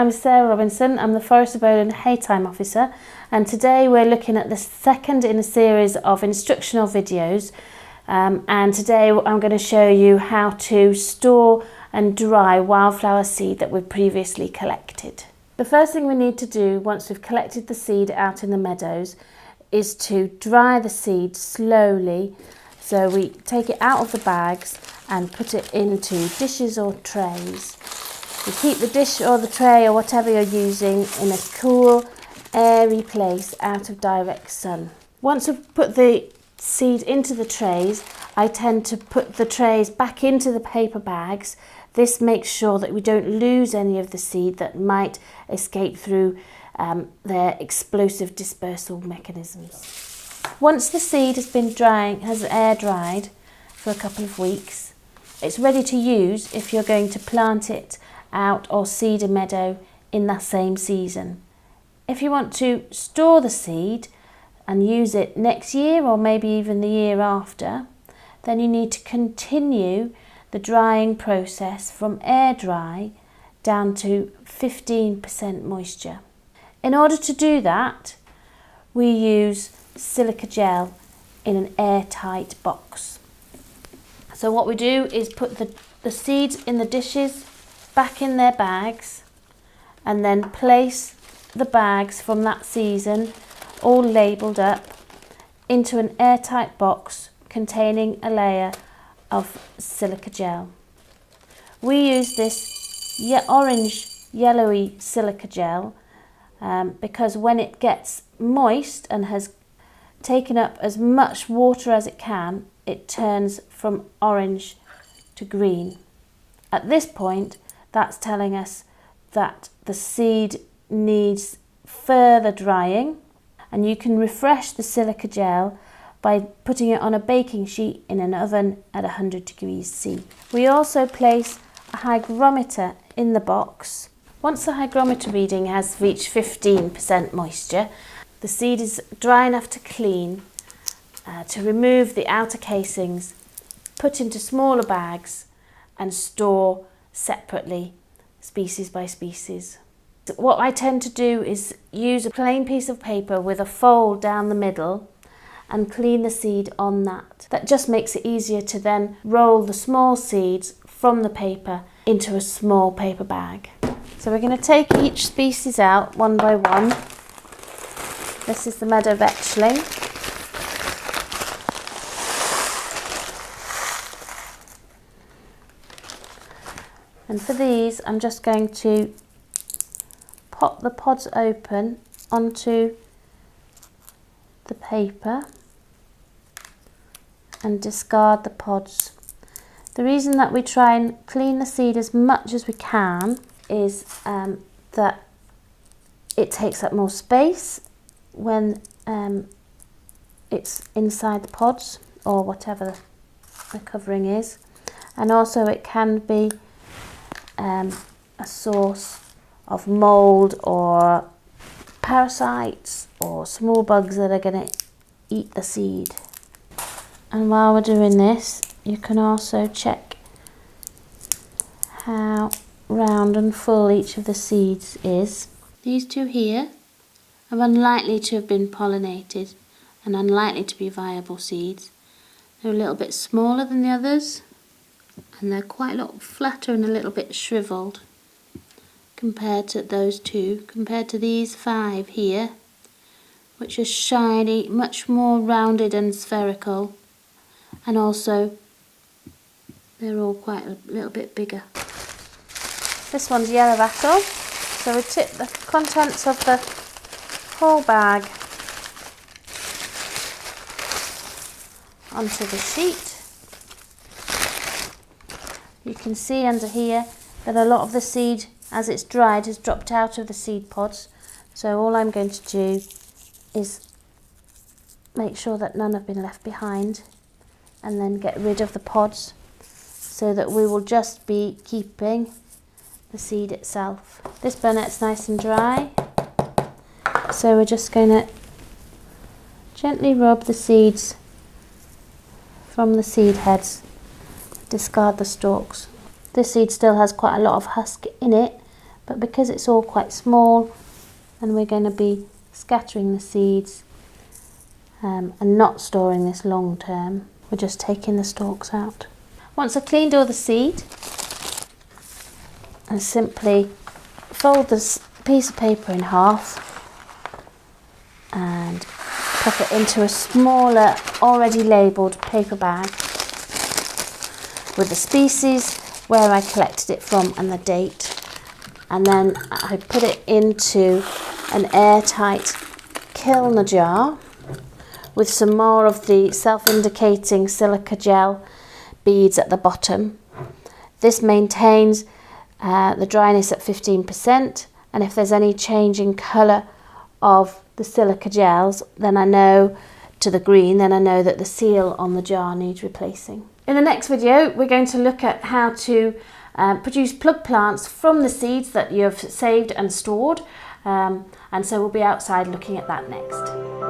I'm Sarah Robinson. I'm the Forest of Bowland Haytime Officer, and today we're looking at the second in a series of instructional videos, and today I'm going to show you how to store and dry wildflower seed that we've previously collected. The first thing we need to do once we've collected the seed out in the meadows is to dry the seed slowly. So we take it out of the bags and put it into dishes or trays. You keep the dish or the tray or whatever you're using in a cool, airy place out of direct sun. Once we've put the seed into the trays, I tend to put the trays back into the paper bags. This makes sure that we don't lose any of the seed that might escape through their explosive dispersal mechanisms. Once the seed has air dried for a couple of weeks, it's ready to use if you're going to plant it out or seed a meadow in that same season. If you want to store the seed and use it next year or maybe even the year after, then you need to continue the drying process from air dry down to 15% moisture. In order to do that, we use silica gel in an airtight box. So what we do is put the seeds in the dishes back in their bags, and then place the bags from that season, all labelled up, into an airtight box containing a layer of silica gel. We use this orange yellowy silica gel because when it gets moist and has taken up as much water as it can, it turns from orange to green. At this point, that's telling us that the seed needs further drying, and you can refresh the silica gel by putting it on a baking sheet in an oven at 100 degrees C. We also place a hygrometer in the box. Once the hygrometer reading has reached 15% moisture, the seed is dry enough to clean, to remove the outer casings, put into smaller bags and store separately, species by species. What I tend to do is use a plain piece of paper with a fold down the middle and clean the seed on that. That just makes it easier to then roll the small seeds from the paper into a small paper bag. So we're going to take each species out one by one. This is the meadow vetchling. And for these, I'm just going to pop the pods open onto the paper and discard the pods. The reason that we try and clean the seed as much as we can is that it takes up more space when it's inside the pods or whatever the covering is, and also it can be a source of mould or parasites or small bugs that are going to eat the seed. And while we're doing this, you can also check how round and full each of the seeds is. These two here are unlikely to have been pollinated and unlikely to be viable seeds. They're a little bit smaller than the others, and they're quite a lot flatter and a little bit shriveled compared to those two, compared to these 5 here, which are shiny, much more rounded and spherical, and also they're all quite a little bit bigger. This one's yellow apple, so we tip the contents of the whole bag onto the sheet. You can see under here that a lot of the seed, as it's dried, has dropped out of the seed pods. So all I'm going to do is make sure that none have been left behind, and then get rid of the pods so that we will just be keeping the seed itself. This burnet's nice and dry, so we're just going to gently rub the seeds from the seed heads, discard the stalks. This seed still has quite a lot of husk in it, but because it's all quite small and we're going to be scattering the seeds and not storing this long term, we're just taking the stalks out. Once I've cleaned all the seed, I simply fold this piece of paper in half and pop it into a smaller, already labelled paper bag with the species, where I collected it from and the date, and then I put it into an airtight kiln jar with some more of the self-indicating silica gel beads at the bottom. This maintains the dryness at 15%, and if there's any change in colour of the silica gels, then I know to the green, then I know that the seal on the jar needs replacing. In the next video, we're going to look at how to produce plug plants from the seeds that you've saved and stored, and so we'll be outside looking at that next.